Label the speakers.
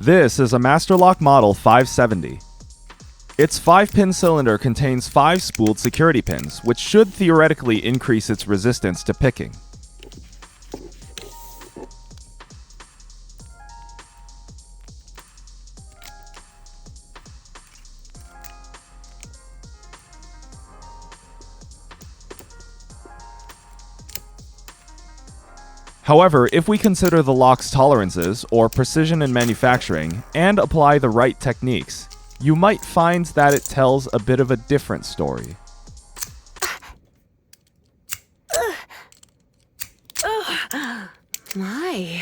Speaker 1: This is a Masterlock Model 570. Its 5-pin cylinder contains 5 spooled security pins, which should theoretically increase its resistance to picking. However, if we consider the lock's tolerances, or precision in manufacturing, and apply the right techniques, you might find that it tells a bit of a different story.
Speaker 2: My.